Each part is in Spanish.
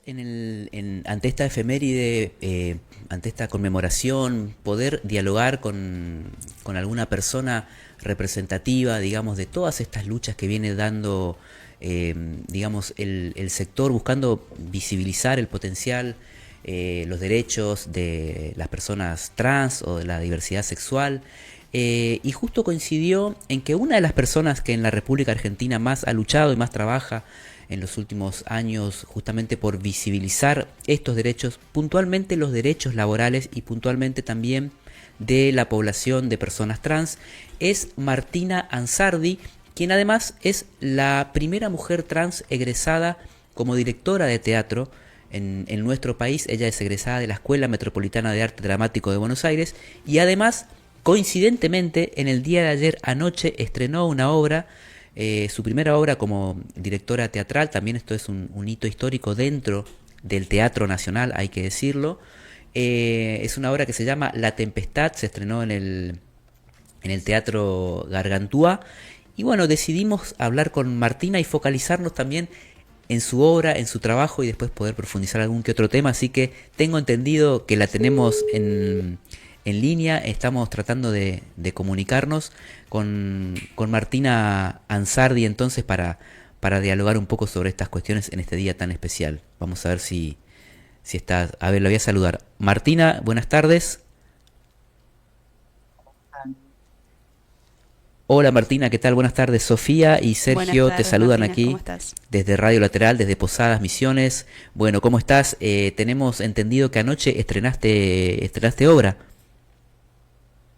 Queríamos ante esta efeméride, ante esta conmemoración, poder dialogar con alguna persona representativa, digamos, de todas estas luchas que viene dando, digamos, el sector, buscando visibilizar el potencial, los derechos de las personas trans o de la diversidad sexual. Y justo coincidió en que una de las personas que en la República Argentina más ha luchado y más trabaja en los últimos años justamente por visibilizar estos derechos, puntualmente los derechos laborales y puntualmente también de la población de personas trans, es Martina Ansardi, quien además es la primera mujer trans egresada como directora de teatro en nuestro país. Ella es egresada de la Escuela Metropolitana de Arte Dramático de Buenos Aires y además, coincidentemente, en el día de ayer anoche estrenó una obra, su primera obra como directora teatral. También esto es un hito histórico dentro del Teatro Nacional, hay que decirlo. Es una obra que se llama La Tempestad, se estrenó en el Teatro Gargantúa. Y bueno, decidimos hablar con Martina y focalizarnos también en su obra, en su trabajo y después poder profundizar algún que otro tema. Así que tengo entendido que la tenemos en línea, estamos tratando de comunicarnos con Martina Ansardi entonces para dialogar un poco sobre estas cuestiones en este día tan especial. Vamos a ver si está. A ver, la voy a saludar. Martina, buenas tardes. Hola Martina, ¿qué tal? Buenas tardes. Sofía y Buenas Sergio te tardes, saludan Martina, ¿cómo aquí estás? desde Radio Lateral, desde Posadas Misiones. Bueno, ¿cómo estás? Tenemos entendido que anoche estrenaste obra.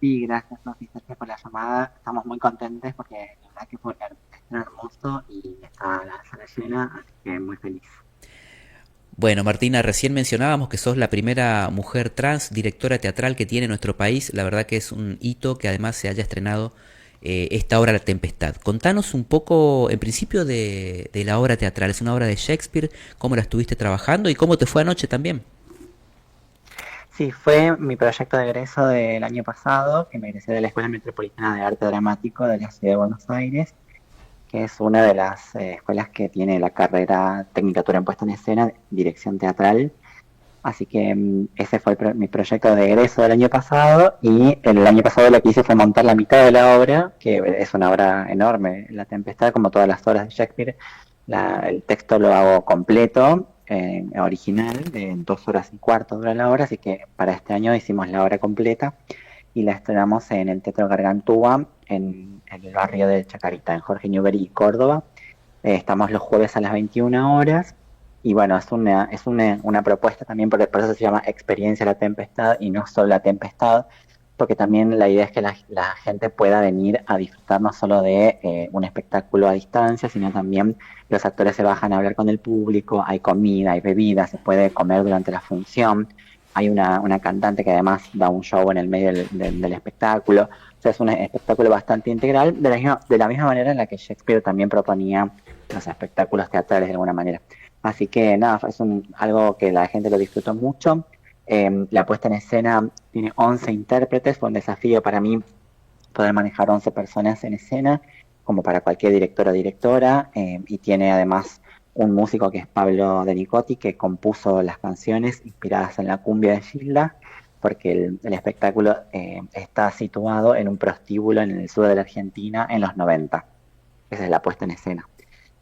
Sí, gracias, Sofi, Sergio, por la llamada. Estamos muy contentes porque la verdad que fue un hermoso y está la sala llena, así que muy feliz. Bueno, Martina, recién mencionábamos que sos la primera mujer trans directora teatral que tiene nuestro país. La verdad que es un hito que además se haya estrenado esta obra La Tempestad. Contanos un poco, en principio, de la obra teatral. Es una obra de Shakespeare, cómo la estuviste trabajando y cómo te fue anoche también. Sí, fue mi proyecto de egreso del año pasado, que me egresé de la Escuela Metropolitana de Arte Dramático de la Ciudad de Buenos Aires, que es una de las escuelas que tiene la carrera Tecnicatura en Puesta en Escena, Dirección Teatral. Así que ese fue mi proyecto de egreso del año pasado y el año pasado lo que hice fue montar la mitad de la obra, que es una obra enorme, La Tempestad, como todas las obras de Shakespeare. El texto lo hago completo, original, de 2 horas y cuarto dura la obra, así que para este año hicimos la obra completa y la estrenamos en el Teatro Gargantúa, en el barrio de Chacarita, en Jorge Newbery, Córdoba. Estamos los jueves a las 21 horas. Y bueno, es una propuesta también, por eso se llama Experiencia La Tempestad y no solo La Tempestad, porque también la idea es que la gente pueda venir a disfrutar no solo de un espectáculo a distancia, sino también los actores se bajan a hablar con el público, hay comida, hay bebida, se puede comer durante la función, hay una cantante que además da un show en el medio del espectáculo. O sea, es un espectáculo bastante integral, de la misma manera en la que Shakespeare también proponía los espectáculos teatrales de alguna manera. Así que nada, es algo que la gente lo disfrutó mucho. La puesta en escena tiene 11 intérpretes, fue un desafío para mí poder manejar 11 personas en escena, como para cualquier director o directora, y tiene además un músico que es Pablo De Nicotti, que compuso las canciones inspiradas en la cumbia de Gilda, porque el espectáculo está situado en un prostíbulo en el sur de la Argentina en los 90. Esa es la puesta en escena.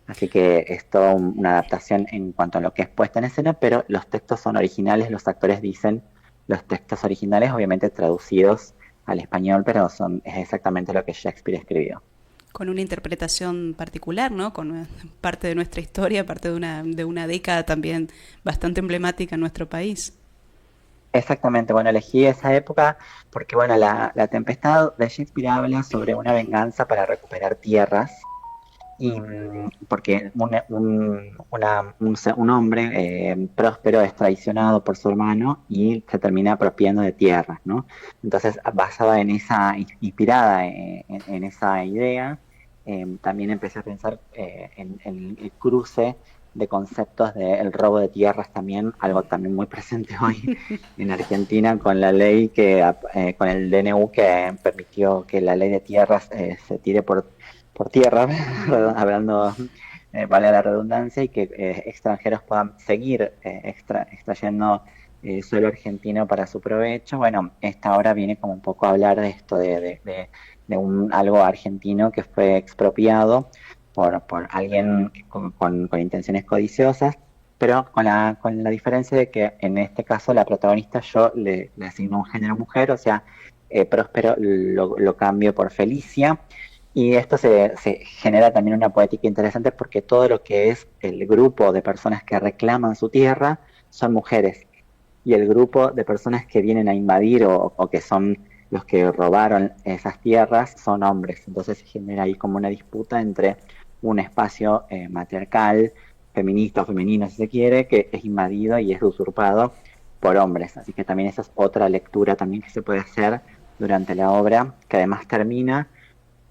Así que es toda una adaptación en cuanto a lo que es puesta en escena, pero los textos son originales, los actores dicen los textos originales, obviamente traducidos al español, pero es exactamente lo que Shakespeare escribió. Con una interpretación particular, ¿no? Con parte de nuestra historia, parte de una década también bastante emblemática en nuestro país. Exactamente, bueno, elegí esa época porque, bueno, la Tempestad de Shakespeare habla sobre una venganza para recuperar tierras. Y porque un hombre próspero es traicionado por su hermano y se termina apropiando de tierras, ¿no? Entonces, basada en inspirada en esa idea, también empecé a pensar en el cruce de conceptos del robo de tierras también, algo también muy presente hoy en Argentina con la ley con el DNU que permitió que la ley de tierras se tire por tierra, hablando vale la redundancia, y que extranjeros puedan seguir extrayendo suelo argentino para su provecho. Bueno, esta obra viene como un poco a hablar de esto, de algo argentino que fue expropiado por alguien con intenciones codiciosas, pero con la diferencia de que en este caso la protagonista yo le asigno un género mujer, o sea, Próspero lo cambio por Felicia, y esto se genera también una poética interesante porque todo lo que es el grupo de personas que reclaman su tierra son mujeres, y el grupo de personas que vienen a invadir o que son los que robaron esas tierras son hombres. Entonces se genera ahí como una disputa entre un espacio matriarcal, feminista o femenino si se quiere, que es invadido y es usurpado por hombres. Así que también esa es otra lectura también que se puede hacer durante la obra, que además termina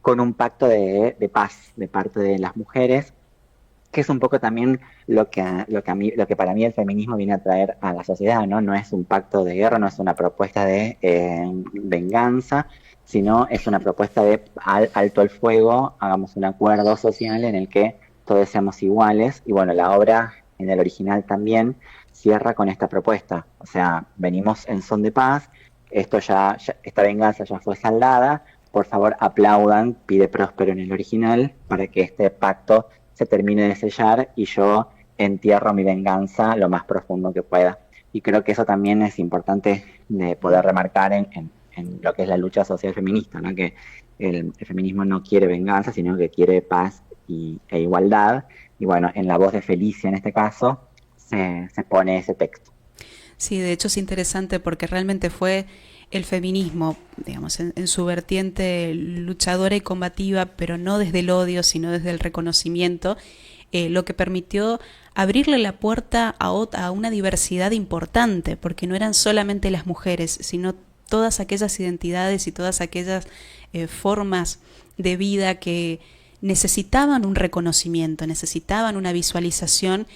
con un pacto de paz de parte de las mujeres, que es un poco también lo que para mí el feminismo viene a traer a la sociedad, ¿no? No es un pacto de guerra, no es una propuesta de venganza, sino es una propuesta de alto el fuego, hagamos un acuerdo social en el que todos seamos iguales. Y bueno, la obra en el original también cierra con esta propuesta, o sea, venimos en son de paz, esta venganza ya fue saldada, por favor aplaudan, pide Próspero en el original, para que este pacto se termine de sellar y yo entierro mi venganza lo más profundo que pueda. Y creo que eso también es importante de poder remarcar en lo que es la lucha social feminista, ¿no? Que el feminismo no quiere venganza, sino que quiere paz e igualdad. Y bueno, en la voz de Felicia en este caso se pone ese texto. Sí, de hecho es interesante porque realmente fue el feminismo, digamos, en su vertiente luchadora y combativa, pero no desde el odio, sino desde el reconocimiento, lo que permitió abrirle la puerta a una diversidad importante, porque no eran solamente las mujeres, sino todas aquellas identidades y todas aquellas formas de vida que necesitaban un reconocimiento, necesitaban una visualización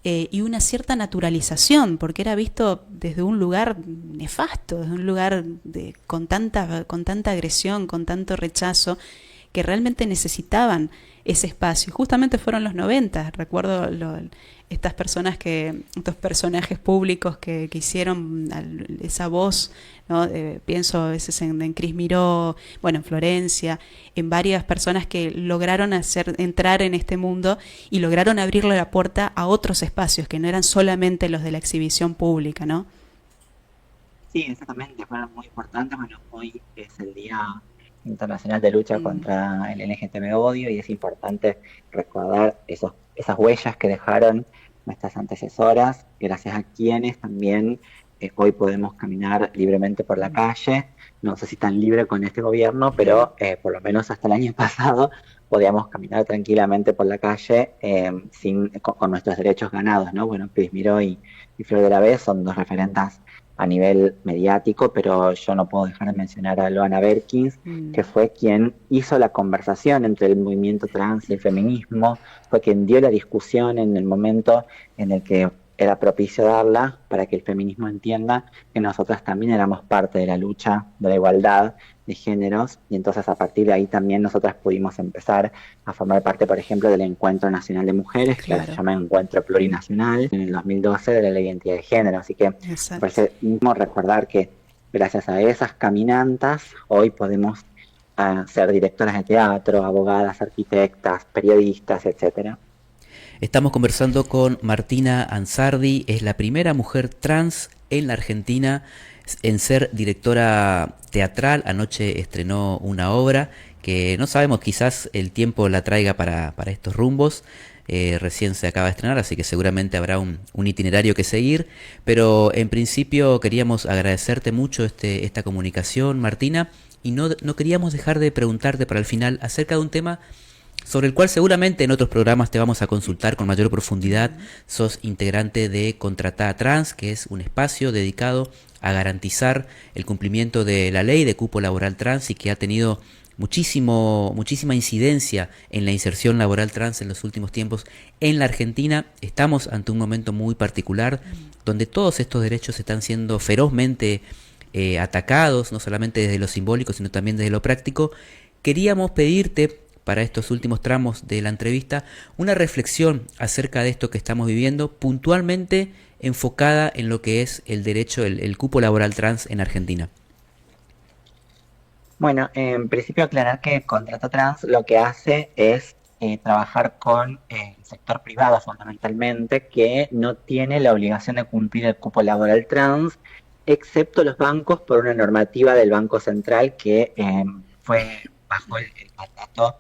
y una cierta naturalización, porque era visto desde un lugar nefasto, desde un lugar con tanta agresión, con tanto rechazo, que realmente necesitaban ese espacio. Justamente fueron los 90, recuerdo estos personajes públicos que hicieron esa voz, ¿no? Pienso a veces en Cris Miró, bueno, en Florencia, en varias personas que lograron entrar en este mundo y lograron abrirle la puerta a otros espacios que no eran solamente los de la exhibición pública, ¿no? Sí, exactamente, fueron muy importantes. Bueno, hoy es el Día Internacional de Lucha contra el LGTB odio, y es importante recordar esas huellas que dejaron nuestras antecesoras, gracias a quienes también hoy podemos caminar libremente por la calle. No sé si tan libre con este gobierno, pero por lo menos hasta el año pasado podíamos caminar tranquilamente por la calle con nuestros derechos ganados, ¿no? Bueno, Cris Miró y Flor de la B son dos referentes a nivel mediático, pero yo no puedo dejar de mencionar a Loana Berkins, que fue quien hizo la conversación entre el movimiento trans y el feminismo, fue quien dio la discusión en el momento en el que era propicio darla, para que el feminismo entienda que nosotras también éramos parte de la lucha de la igualdad de géneros, y entonces a partir de ahí también nosotras pudimos empezar a formar parte, por ejemplo, del Encuentro Nacional de Mujeres, claro, que se llama Encuentro Plurinacional, en el 2012, de la Ley de Identidad de Género. Así que parece mismo recordar que gracias a esas caminantas hoy podemos ser directoras de teatro, abogadas, arquitectas, periodistas, etcétera. Estamos conversando con Martina Ansardi, es la primera mujer trans en la Argentina en ser directora teatral. Anoche estrenó una obra que no sabemos, quizás el tiempo la traiga para estos rumbos. Recién se acaba de estrenar, así que seguramente habrá un itinerario que seguir, pero en principio queríamos agradecerte mucho esta comunicación, Martina, y no queríamos dejar de preguntarte para el final acerca de un tema sobre el cual seguramente en otros programas te vamos a consultar con mayor profundidad. Sos integrante de Contratada Trans, que es un espacio dedicado a garantizar el cumplimiento de la ley de cupo laboral trans y que ha tenido muchísima incidencia en la inserción laboral trans en los últimos tiempos en la Argentina. Estamos ante un momento muy particular donde todos estos derechos están siendo ferozmente atacados, no solamente desde lo simbólico, sino también desde lo práctico. Queríamos pedirte, para estos últimos tramos de la entrevista, una reflexión acerca de esto que estamos viviendo, puntualmente enfocada en lo que es el derecho, el cupo laboral trans en Argentina. Bueno, en principio aclarar que Contrato Trans lo que hace es trabajar con el sector privado fundamentalmente, que no tiene la obligación de cumplir el cupo laboral trans, excepto los bancos por una normativa del Banco Central que fue bajo el mandato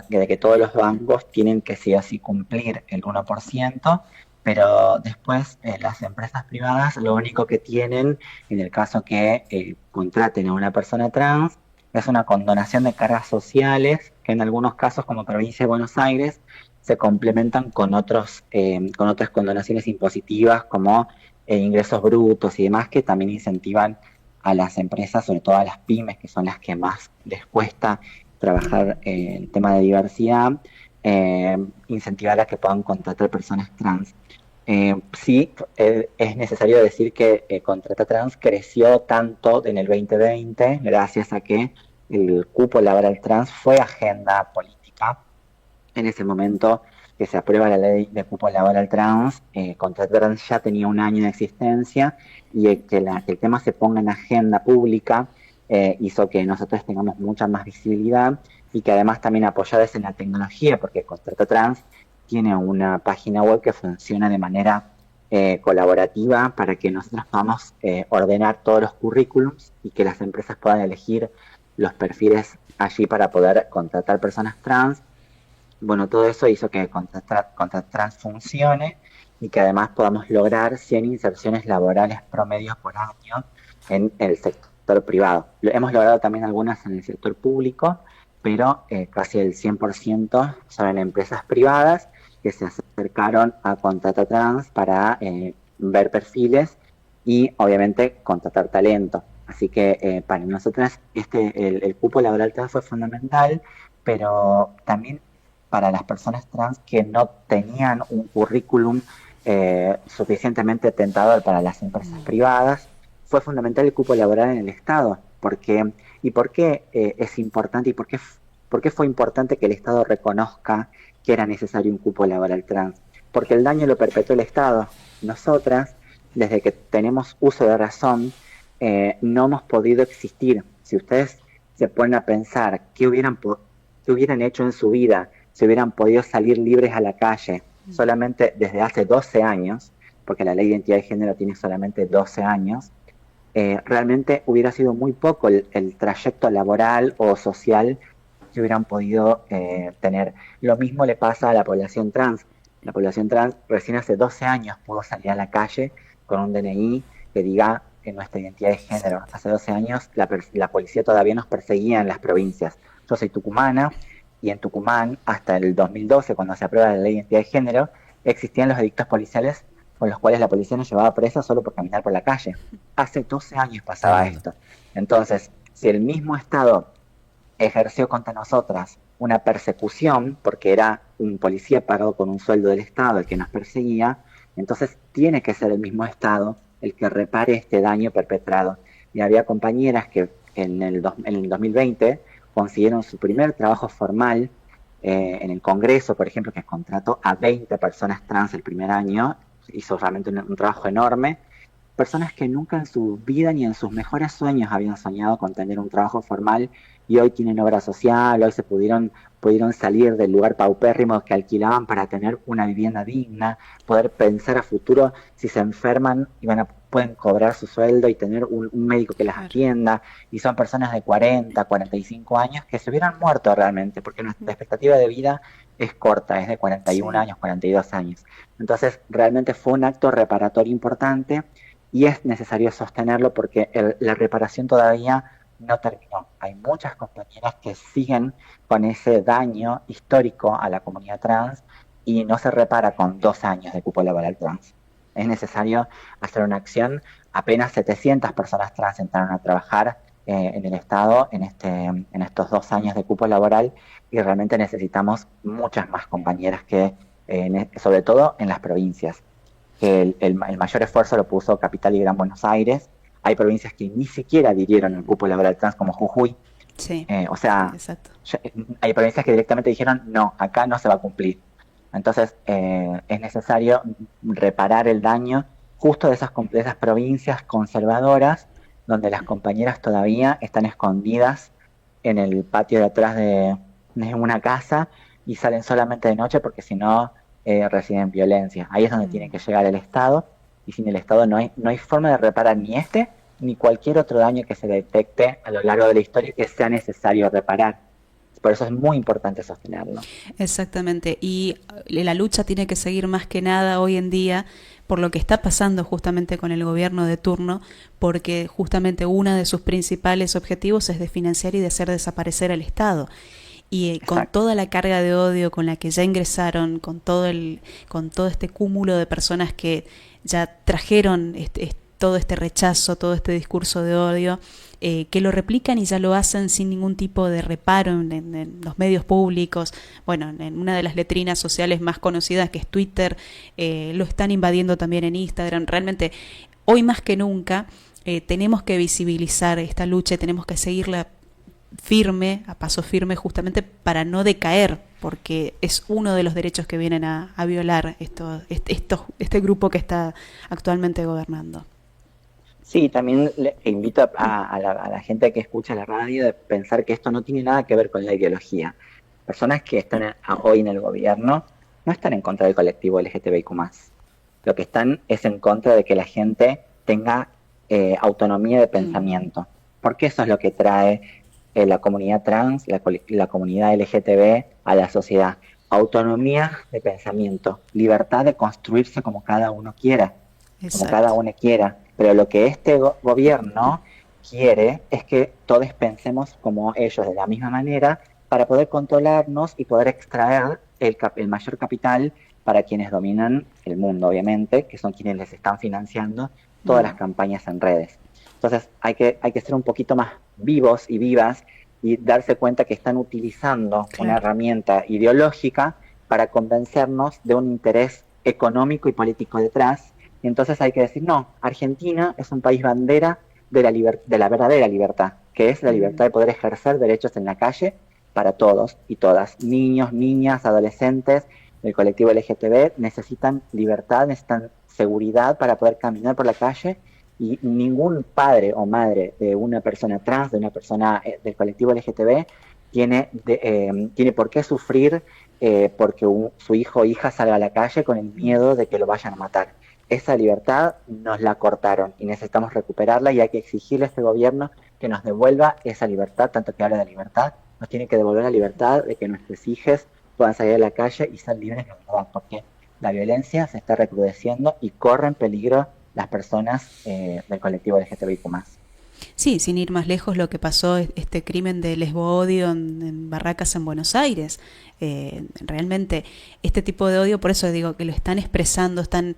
de que todos los bancos tienen que sí o sí cumplir el 1%, pero después las empresas privadas lo único que tienen, en el caso que contraten a una persona trans, es una condonación de cargas sociales que en algunos casos, como provincia de Buenos Aires, se complementan con con otras condonaciones impositivas como ingresos brutos y demás que también incentivan a las empresas, sobre todo a las pymes, que son las que más les cuesta trabajar el tema de diversidad, incentivar a que puedan contratar personas trans. Sí, es necesario decir que Contrata Trans creció tanto en el 2020 gracias a que el cupo laboral trans fue agenda política. En ese momento que se aprueba la ley de cupo laboral trans, Contrata Trans ya tenía un año de existencia y que el tema se ponga en agenda pública hizo que nosotros tengamos mucha más visibilidad y que además también apoyadas en la tecnología, porque Contrata Trans tiene una página web que funciona de manera colaborativa para que nosotros podamos ordenar todos los currículums y que las empresas puedan elegir los perfiles allí para poder contratar personas trans. Bueno, todo eso hizo que Contrata Trans funcione y que además podamos lograr 100 inserciones laborales promedios por año en el sector privado. Hemos logrado también algunas en el sector público, pero casi el 100% son en empresas privadas que se acercaron a Contrata Trans para ver perfiles y obviamente contratar talento. Así que para nosotras el cupo laboral trans fue fundamental, pero también para las personas trans que no tenían un currículum suficientemente tentador para las empresas privadas, fue fundamental el cupo laboral en el Estado. ¿Por qué es importante y por qué fue importante que el Estado reconozca que era necesario un cupo laboral trans? Porque el daño lo perpetuó el Estado. Nosotras, desde que tenemos uso de razón, no hemos podido existir. Si ustedes se ponen a pensar qué hubieran hecho en su vida si hubieran podido salir libres a la calle solamente desde hace 12 años, porque la ley de identidad de género tiene solamente 12 años, realmente hubiera sido muy poco el trayecto laboral o social que hubieran podido tener. Lo mismo le pasa a la población trans. La población trans recién hace 12 años pudo salir a la calle con un DNI que diga nuestra identidad de género. Hace 12 años la policía todavía nos perseguía en las provincias. Yo soy tucumana y en Tucumán hasta el 2012, cuando se aprueba la ley de identidad de género, existían los edictos policiales con los cuales la policía nos llevaba presa solo por caminar por la calle. Hace 12 años pasaba esto. Entonces, si el mismo Estado ejerció contra nosotras una persecución, porque era un policía pagado con un sueldo del Estado el que nos perseguía, entonces tiene que ser el mismo Estado el que repare este daño perpetrado. Y había compañeras que en el 2020 consiguieron su primer trabajo formal en el Congreso, por ejemplo, que contrató a 20 personas trans el primer año, hizo realmente un trabajo enorme. Personas que nunca en su vida ni en sus mejores sueños habían soñado con tener un trabajo formal y hoy tienen obra social, hoy se pudieron salir del lugar paupérrimo que alquilaban para tener una vivienda digna, poder pensar a futuro si se enferman y pueden cobrar su sueldo y tener un médico que las atienda, y son personas de 40, 45 años que se hubieran muerto realmente, porque nuestra expectativa de vida es corta, es de 41 años, 42 años. Entonces realmente fue un acto reparatorio importante y es necesario sostenerlo porque la reparación todavía no terminó. Hay muchas compañeras que siguen con ese daño histórico a la comunidad trans y no se repara con 2 años de cupo laboral trans. Es necesario hacer una acción. Apenas 700 personas trans entraron a trabajar en el Estado en estos 2 años de cupo laboral y realmente necesitamos muchas más compañeras que, sobre todo en las provincias. Que el mayor esfuerzo lo puso Capital y Gran Buenos Aires. Hay provincias que ni siquiera adhirieron el cupo laboral trans, como Jujuy, Sí, O sea, exacto. hay provincias que directamente dijeron, no, acá no se va a cumplir. Entonces, es necesario reparar el daño justo de esas provincias conservadoras donde las compañeras todavía están escondidas en el patio de atrás de una casa y salen solamente de noche porque si no reciben violencia. Ahí es donde tiene Mm. que llegar el Estado y sin el Estado no hay forma de reparar ni este ni cualquier otro daño que se detecte a lo largo de la historia que sea necesario reparar. Por eso es muy importante sostenerlo. Exactamente, y la lucha tiene que seguir más que nada hoy en día por lo que está pasando justamente con el gobierno de turno, porque justamente uno de sus principales objetivos es de financiar y de hacer desaparecer al Estado. Y con Exacto. toda la carga de odio con la que ya ingresaron, con todo este cúmulo de personas que ya trajeron todo este rechazo, todo este discurso de odio, que lo replican y ya lo hacen sin ningún tipo de reparo en los medios públicos. Bueno, en una de las letrinas sociales más conocidas que es Twitter, lo están invadiendo también en Instagram. Realmente, hoy más que nunca, tenemos que visibilizar esta lucha y tenemos que seguirla firme, a paso firme, justamente para no decaer, porque es uno de los derechos que vienen a violar este grupo que está actualmente gobernando. Sí, también le invito a la gente que escucha la radio de pensar que esto no tiene nada que ver con la ideología. Personas que están hoy en el gobierno no están en contra del colectivo LGTBIQ+. Lo que están es en contra de que la gente tenga autonomía de Mm. pensamiento, porque eso es lo que trae la comunidad trans, la comunidad LGTB a la sociedad. Autonomía de pensamiento, libertad de construirse como cada uno quiera, como cada Exacto. uno quiera. Pero lo que este gobierno quiere es que todos pensemos como ellos de la misma manera para poder controlarnos y poder extraer el mayor capital para quienes dominan el mundo, obviamente, que son quienes les están financiando todas las Mm. campañas en redes. Entonces hay que ser un poquito más vivos y vivas y darse cuenta que están utilizando una Claro. herramienta ideológica para convencernos de un interés económico y político detrás. Y entonces hay que decir, no, Argentina es un país bandera de la verdadera libertad, que es la Mm. libertad de poder ejercer derechos en la calle para todos y todas. Niños, niñas, adolescentes del colectivo LGTB necesitan libertad, necesitan seguridad para poder caminar por la calle y ningún padre o madre de una persona trans, de una persona del colectivo LGTB, tiene por qué sufrir porque su hijo o hija salga a la calle con el Mm. miedo de que lo vayan a matar. Esa libertad nos la cortaron y necesitamos recuperarla y hay que exigirle a este gobierno que nos devuelva esa libertad, tanto que habla de libertad, nos tiene que devolver la libertad de que nuestros hijos puedan salir a la calle y ser libres de verdad, porque la violencia se está recrudeciendo y corren peligro las personas del colectivo LGTBIQ+. Sí, sin ir más lejos, lo que pasó, este crimen de lesbo-odio en Barracas, en Buenos Aires. Realmente, este tipo de odio, por eso digo que lo están expresando, están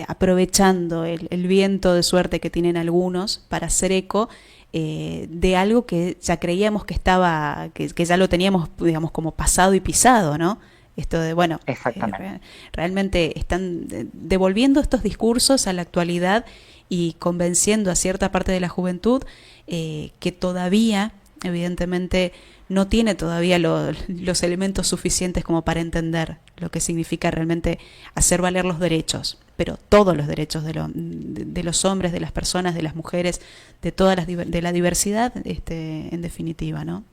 aprovechando el viento de suerte que tienen algunos para hacer eco de algo que ya creíamos que estaba, que ya lo teníamos, digamos, como pasado y pisado, ¿no? Esto de, bueno, Exactamente. realmente están devolviendo estos discursos a la actualidad y convenciendo a cierta parte de la juventud que todavía, evidentemente, no tiene todavía los elementos suficientes como para entender lo que significa realmente hacer valer los derechos, pero todos los derechos de los hombres, de las personas, de las mujeres, de todas de la diversidad, en definitiva, ¿no?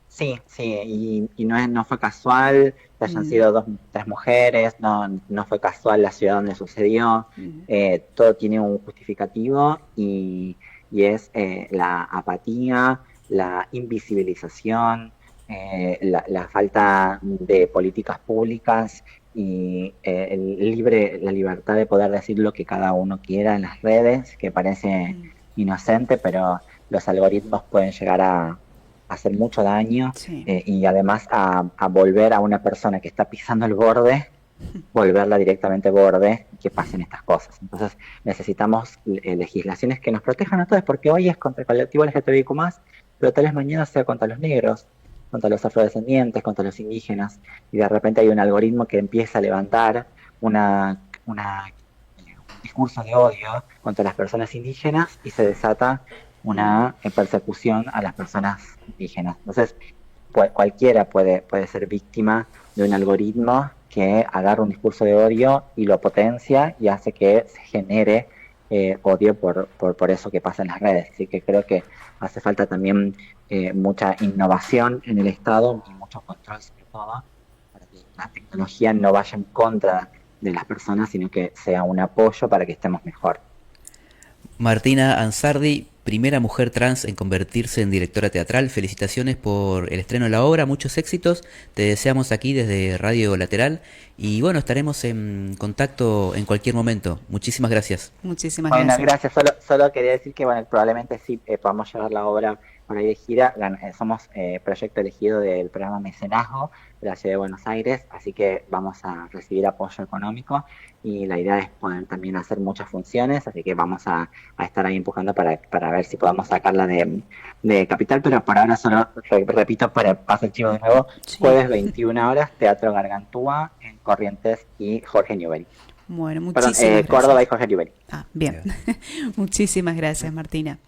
Sí, sí, y no, no fue casual que hayan Mm. sido tres mujeres, no fue casual la ciudad donde sucedió, Mm. todo tiene un justificativo y es la apatía, la invisibilización, la falta de políticas públicas y la libertad de poder decir lo que cada uno quiera en las redes, que parece Mm. inocente, pero los algoritmos pueden llegar a hacer mucho daño Sí. y además a volver a una persona que está pisando el borde, volverla directamente borde y que pasen estas cosas. Entonces necesitamos legislaciones que nos protejan a todos, porque hoy es contra el colectivo LGTBIQ+, pero tal vez mañana sea contra los negros, contra los afrodescendientes, contra los indígenas, y de repente hay un algoritmo que empieza a levantar un discurso de odio contra las personas indígenas y se desata una persecución a las personas indígenas. Entonces, cualquiera puede ser víctima de un algoritmo que agarra un discurso de odio y lo potencia y hace que se genere odio por eso que pasa en las redes. Así que creo que hace falta también mucha innovación en el Estado y mucho control sobre todo, para que la tecnología no vaya en contra de las personas, sino que sea un apoyo para que estemos mejor. Martina Ansardi, primera mujer trans en convertirse en directora teatral. Felicitaciones por el estreno de la obra, muchos éxitos. Te deseamos aquí desde Radio Lateral y bueno, estaremos en contacto en cualquier momento. Muchísimas gracias. Muchísimas Bueno, gracias. gracias. Solo quería decir que bueno, probablemente sí podamos llevar la obra por ahí de gira. Somos proyecto elegido del programa Mecenazgo de la Ciudad de Buenos Aires, así que vamos a recibir apoyo económico y la idea es poder también hacer muchas funciones, así que vamos a estar ahí empujando para ver si podemos sacarla de Capital, pero por ahora solo repito, para pasar el chivo de nuevo, Sí. jueves 21 horas, Teatro Gargantúa en Corrientes y Jorge Newbery. Bueno, Perdón, muchísimas gracias. Córdoba y Jorge Newbery. Ah, bien. Muchísimas gracias, Martina.